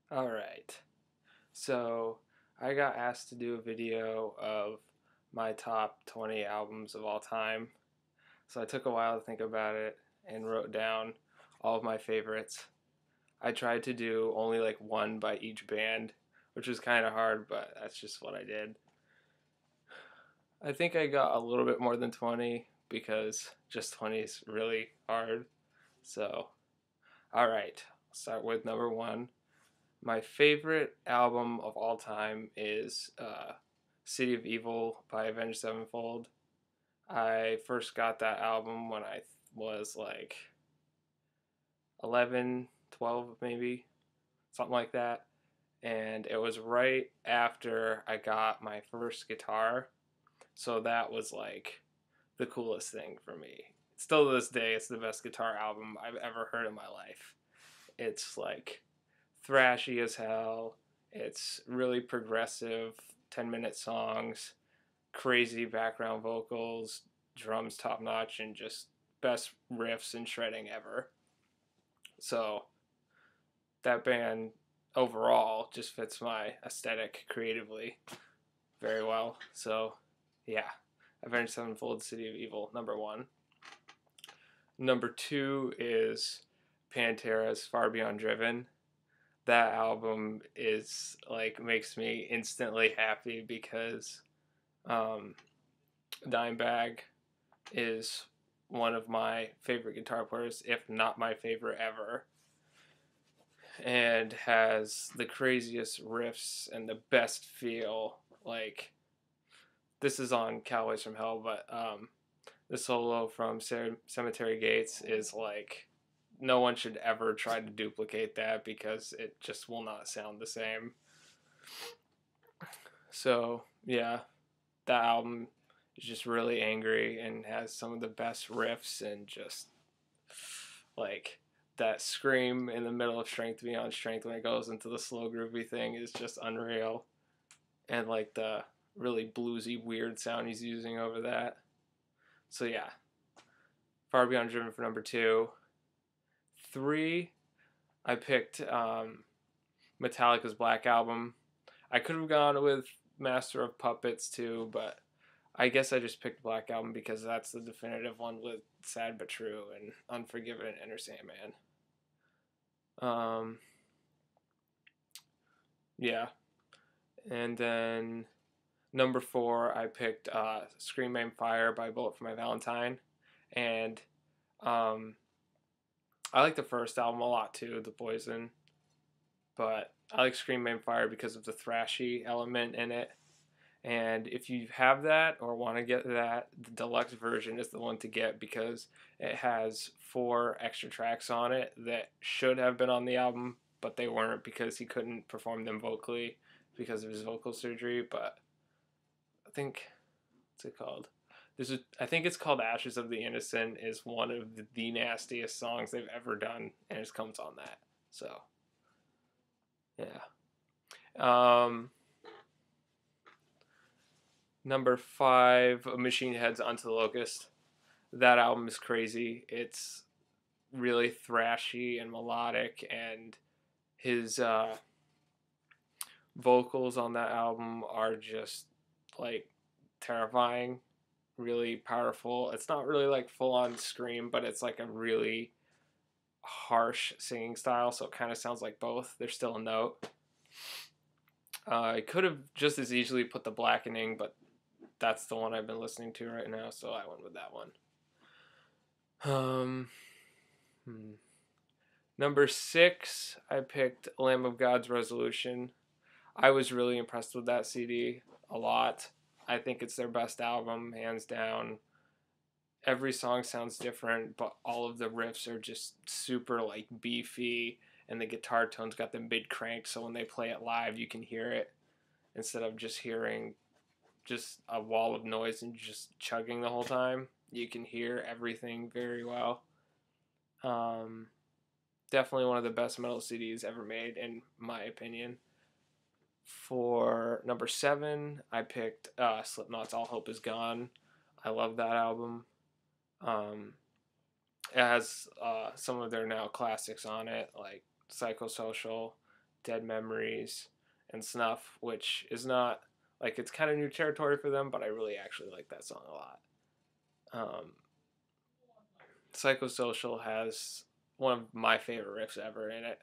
Alright, so I got asked to do a video of my top 20 albums of all time. So I took a while to think about it and wrote down all of my favorites. I tried to do only like one by each band, which was kind of hard, but that's just what I did. I think I got a little bit more than 20 because just 20 is really hard. So, alright, I'll start with number one. My favorite album of all time is City of Evil by Avenged Sevenfold. I first got that album when I was like 11, 12 maybe, something like that. And it was right after I got my first guitar. So that was like the coolest thing for me. Still to this day, it's the best guitar album I've ever heard in my life. It's like thrashy as hell. It's really progressive, 10-minute songs, crazy background vocals, drums top notch, and just best riffs and shredding ever. So that band overall just fits my aesthetic creatively very well. So yeah, Avenged Sevenfold, City of Evil, number one. Number two is Pantera's Far Beyond Driven. That album is like makes me instantly happy because um, Dimebag is one of my favorite guitar players, if not my favorite ever, and has the craziest riffs and the best feel. Like this is on Cowboys from Hell, but the solo from Cemetery Gates is like no one should ever try to duplicate that because it just will not sound the same. So yeah, that album is just really angry and has some of the best riffs and just like that scream in the middle of Strength Beyond Strength when it goes into the slow groovy thing is just unreal. And like the really bluesy weird sound he's using over that. So yeah, Far Beyond Driven for number two. Three, I picked Metallica's Black Album. I could have gone with Master of Puppets too, but I guess I just picked Black Album because that's the definitive one with Sad But True and Unforgiven and Enter Sandman. Um, yeah. And then number four, I picked Scream Aim Fire by Bullet for My Valentine. And um, I like the first album a lot too, The Poison. But I like Scream Aim Fire because of the thrashy element in it. And if you have that or want to get that, the deluxe version is the one to get because it has 4 extra tracks on it that should have been on the album, but they weren't because he couldn't perform them vocally because of his vocal surgery. But I think what's it called? I think it's called Ashes of the Innocent is one of the nastiest songs they've ever done, and it comes on that. So yeah. Um, Number five, Machine Head's Onto the Locust. That album is crazy. It's really thrashy and melodic, and his vocals on that album are just like terrifying, really powerful. It's not really like full on scream, but it's like a really harsh singing style, so it kind of sounds like both. There's still a note. I could have just as easily put The Blackening, but that's the one I've been listening to right now, so I went with that one. Um, hmm. Number six, I picked Lamb of God's Resolution. I was really impressed with that CD a lot. I think it's their best album, hands down. Every song sounds different, but all of the riffs are just super like beefy, and the guitar tone's got the mid crank, so when they play it live, you can hear it instead of just hearing just a wall of noise and just chugging the whole time. You can hear everything very well. Um, Definitely one of the best metal CDs ever made, in my opinion. For number seven, I picked Slipknot's All Hope Is Gone. I love that album. Um, it has some of their now classics on it, like Psychosocial Dead Memories, and Snuff, which is not like it's kind of new territory for them, but I really actually like that song a lot. Um, Psychosocial has one of my favorite riffs ever in it.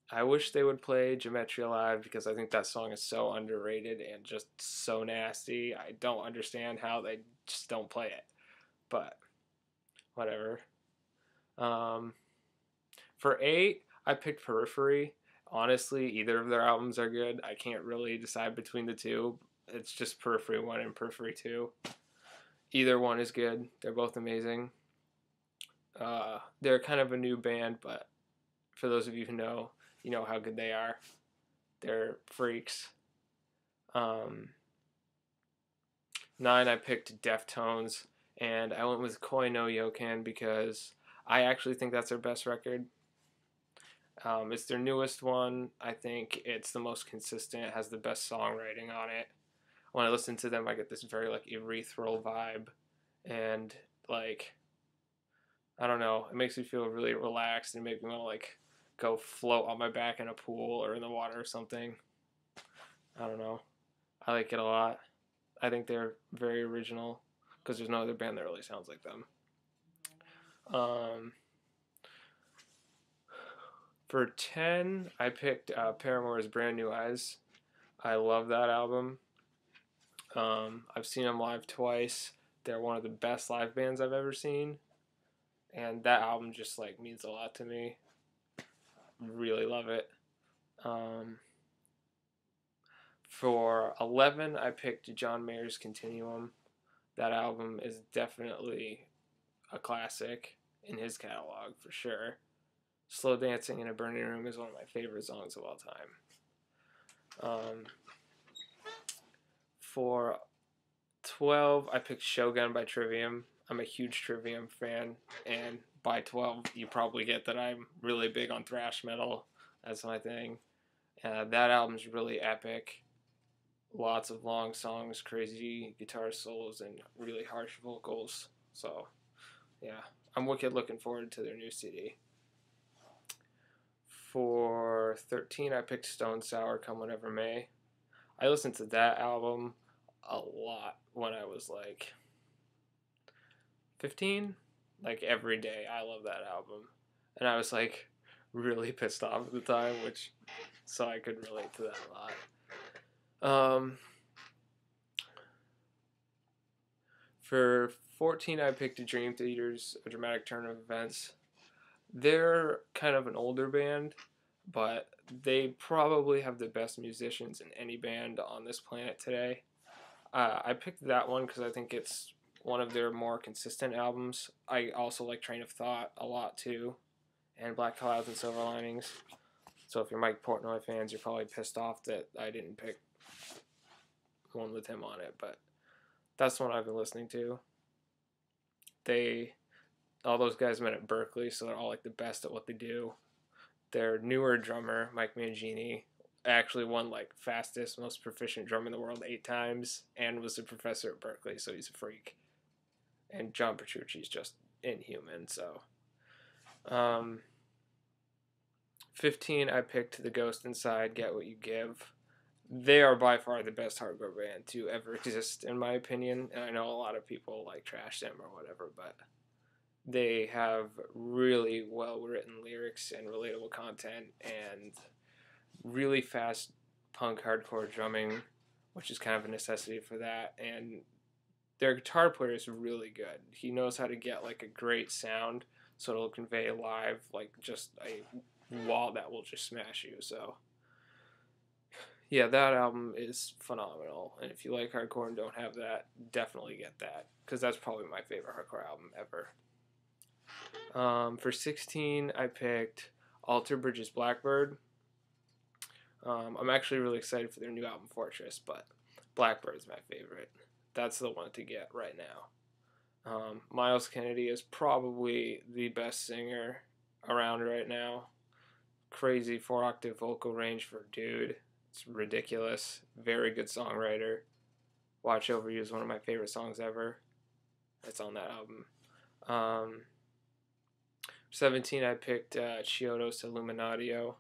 I wish they would play Geometria Live because I think that song is so underrated and just so nasty. I don't understand how they just don't play it, but whatever. Um, for 8, I picked Periphery. Honestly, either of their albums are good. I can't really decide between the two. It's just Periphery 1 and Periphery 2. Either one is good. They're both amazing. They're kind of a new band, but for those of you who know, you know how good they are. They're freaks. 9, I picked Deftones, and I went with Koi no Yokan because I actually think that's their best record. It's their newest one. I think it's the most consistent. It has the best songwriting on it. When I listen to them, I get this very like ethereal vibe, and like I don't know, it makes me feel really relaxed and make me want to like go float on my back in a pool or in the water or something. I don't know. I like it a lot. I think they're very original because there's no other band that really sounds like them. Um, for 10, I picked Paramore's Brand New Eyes. I love that album. I've seen them live twice. They're one of the best live bands I've ever seen, and that album just like means a lot to me. Really love it. Um, for 11, I picked John Mayer's Continuum. That album is definitely a classic in his catalog for sure. Slow Dancing in a Burning Room is one of my favorite songs of all time. For 12, I picked Shogun by Trivium. I'm a huge Trivium fan, and by 12, you probably get that I'm really big on thrash metal. That's my thing. That album's really epic. Lots of long songs, crazy guitar solos, and really harsh vocals. So, yeah, I'm wicked looking forward to their new CD. For 13, I picked Stone Sour, Come Whenever May. I listened to that album a lot when I was like 15, like every day. I love that album. And I was like really pissed off at the time, which so I could relate to that a lot. For 14, I picked Dream Theaters, A Dramatic Turn of Events. They're kind of an older band, but they probably have the best musicians in any band on this planet today. I picked that one because I think it's one of their more consistent albums. I also like Train of Thought a lot too, and Black Clouds and Silver Linings. So if you're Mike Portnoy fans, you're probably pissed off that I didn't pick one with him on it, but that's the one I've been listening to. All those guys met at Berkeley, so they're all like the best at what they do. Their newer drummer, Mike Mangini, actually won like fastest, most proficient drummer in the world 8 times, and was a professor at Berkeley, so he's a freak. And John Petrucci's just inhuman. So, 15, I picked The Ghost Inside, Get What You Give. They are by far the best hardcore band to ever exist, in my opinion. And I know a lot of people like trash them or whatever, but they have really well written lyrics and relatable content and really fast punk hardcore drumming, which is kind of a necessity for that. And their guitar player is really good. He knows how to get like a great sound so it'll convey live like just a wall that will just smash you. So yeah, that album is phenomenal. And if you like hardcore and don't have that, definitely get that because that's probably my favorite hardcore album ever. For 16, I picked Alter Bridges Blackbird. I'm actually really excited for their new album Fortress, but Blackbird is my favorite. That's the one to get right now. Miles Kennedy is probably the best singer around right now. Crazy 4-octave vocal range for a dude. It's ridiculous. Very good songwriter. Watch Over You is one of my favorite songs ever. It's on that album. 17, I picked Chiodos Illuminatio.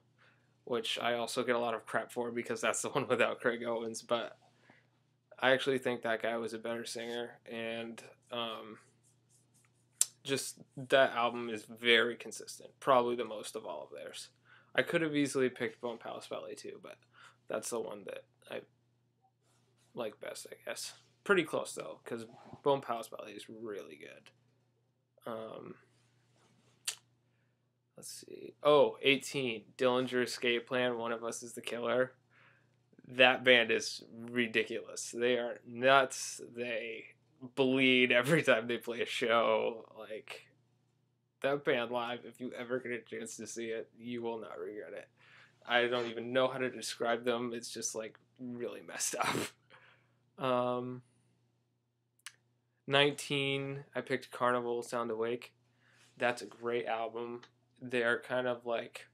which I also get a lot of crap for because that's the one without Craig Owens. But I actually think that guy was a better singer, and just that album is very consistent. Probably the most of all of theirs. I could have easily picked Bone Palace Ballet too, but that's the one that I like best, I guess. Pretty close though, because Bone Palace Ballet is really good. Um, let's see. Oh, 18. Dillinger Escape Plan. One of Us is the Killer. That band is ridiculous. They are nuts. They bleed every time they play a show. Like, that band live, if you ever get a chance to see it, you will not regret it. I don't even know how to describe them. It's just like really messed up. 19, I picked Carnival Sound Awake. That's a great album. They're kind of like,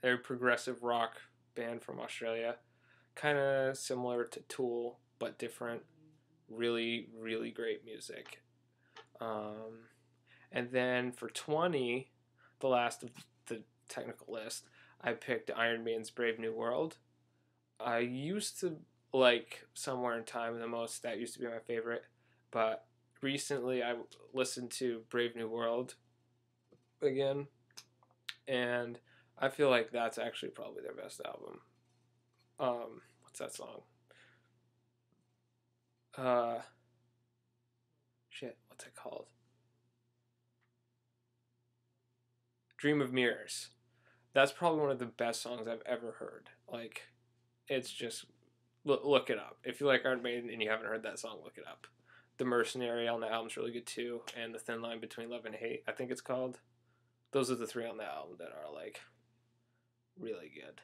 they're a progressive rock band from Australia. Kind of similar to Tool, but different. Really, really great music. And then for 20, the last of the technical list, I picked Iron Maiden's Brave New World. I used to like Somewhere in Time the most. That used to be my favorite. But recently I listened to Brave New World again, and I feel like that's actually probably their best album. What's that song? What's it called? Dream of Mirrors. That's probably one of the best songs I've ever heard. Like, it's just look it up. If you like Iron Maiden and you haven't heard that song, look it up. The Mercenary on the album's really good too, and The Thin Line Between Love and Hate, I think it's called. Those are the three on the album that are like really good.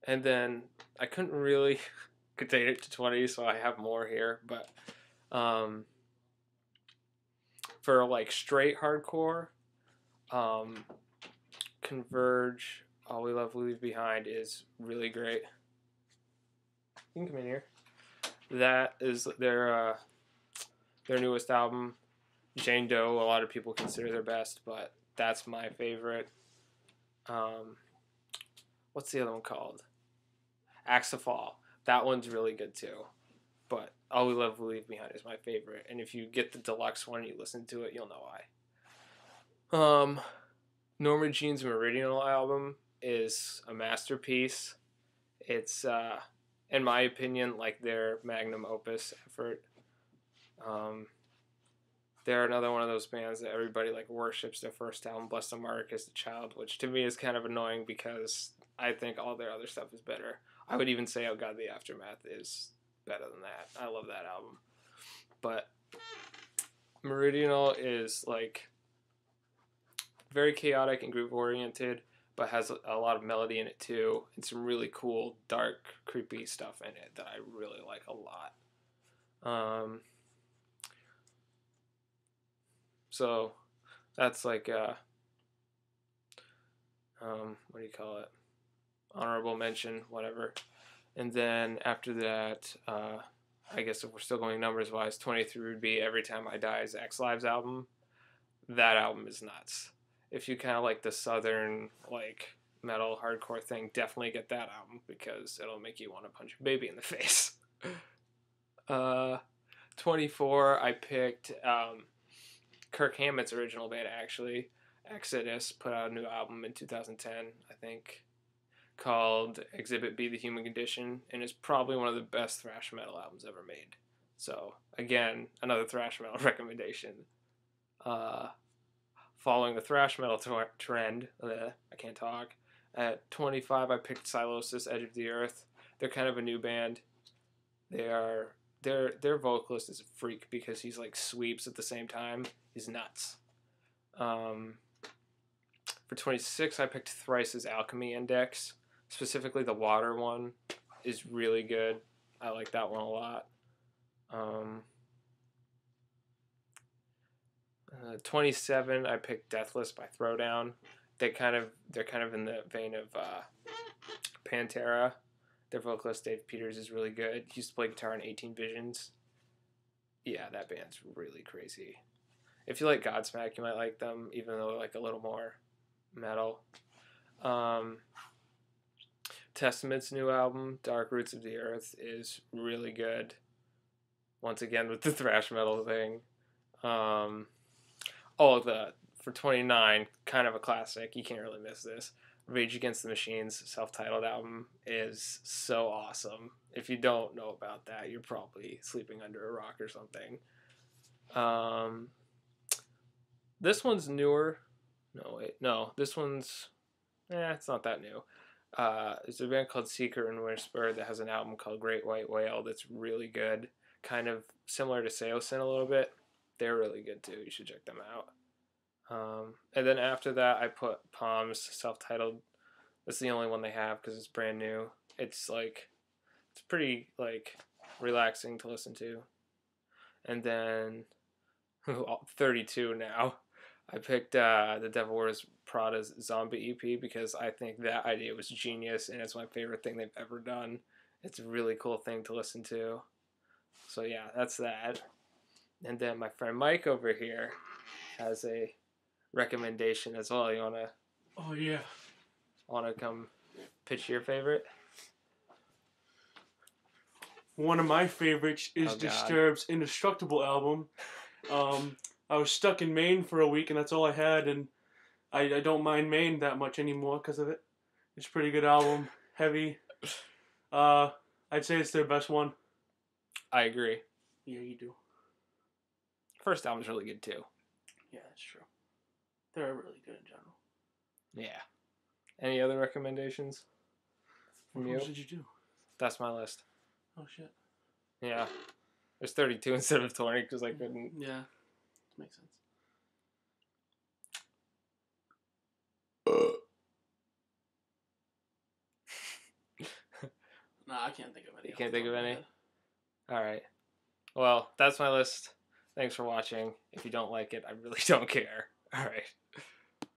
And then I couldn't really contain it to 20, so I have more here. But for like straight hardcore, Converge, All We Love We Leave Behind is really great. You can come in here. That is their newest album. Jane Doe, a lot of people consider their best, but that's my favorite. What's the other one called? Axe to Fall. That one's really good too. But All We Love We Leave Behind is my favorite. And if you get the deluxe one and you listen to it, you'll know why. Norma Jean's Meridional album is a masterpiece. It's, in my opinion, like their magnum opus effort. They're another one of those bands that everybody like worships their first album, Bless the Mark as the Child, which to me is kind of annoying because I think all their other stuff is better. I would even say Oh God, the Aftermath is better than that. I love that album. But Meridional is like very chaotic and groove oriented, but has a lot of melody in it too, and some really cool, dark, creepy stuff in it that I really like a lot. So that's like what do you call it? Honorable mention, whatever. And then after that, I guess if we're still going numbers wise, 23 would be Every Time I Die's X Lives album. That album is nuts. If you kind of like the southern like metal hardcore thing, definitely get that album because it'll make you want to punch a baby in the face. 24, I picked Kirk Hammett's original band actually. Exodus put out a new album in 2010, I think, called Exhibit B: The Human Condition, and it's probably one of the best thrash metal albums ever made. So again, another thrash metal recommendation. Following the thrash metal trend, I can't talk. At 25, I picked Sylosis, Edge of the Earth. They're kind of a new band. Their vocalist is a freak because he's like sweeps at the same time. He's nuts. For 26, I picked Thrice's Alchemy Index. Specifically, the Water one is really good. I like that one a lot. 27, I picked Deathless by Throwdown. They're kind of in the vein of Pantera. Their vocalist Dave Peters is really good. He used to play guitar in 18 Visions. Yeah, that band's really crazy. If you like Godsmack, you might like them, even though they're like a little more metal. Testament's new album, Dark Roots of the Earth, is really good. Once again with the thrash metal thing. For 29, kind of a classic. You can't really miss this. Rage Against the Machine's self-titled album is so awesome. If you don't know about that, you're probably sleeping under a rock or something. This one's newer. No, this one's it's not that new. There's a band called Seeker and Whisper that has an album called Great White Whale that's really good. Kind of similar to Seosin a little bit. They're really good too. You should check them out. And then after that, I put Palm's self-titled. That's the only one they have because it's brand new. It's pretty like relaxing to listen to. And then 32 now. I picked the Devil Wears Prada's Zombie EP because I think that idea was genius and it's my favorite thing they've ever done. It's a really cool thing to listen to. So yeah, that's that. And then my friend Mike over here has a recommendation as well. You wanna? Oh yeah. Wanna come pitch your favorite? One of my favorites is Disturbed's Indestructible album. I was stuck in Maine for a week, and that's all I had, and I don't mind Maine that much anymore because of it. It's a pretty good album, heavy. I'd say it's their best one. I agree. Yeah, you do. First album's really good too. Yeah, that's true. They're really good in general. Yeah. Any other recommendations from you? What did you do? That's my list. Oh shit. Yeah. There's 32 instead of 20 because I couldn't. Yeah. Makes sense. Nah, I can't think of any. You can't think of any? Alright. Well, that's my list. Thanks for watching. If you don't like it, I really don't care. Alright.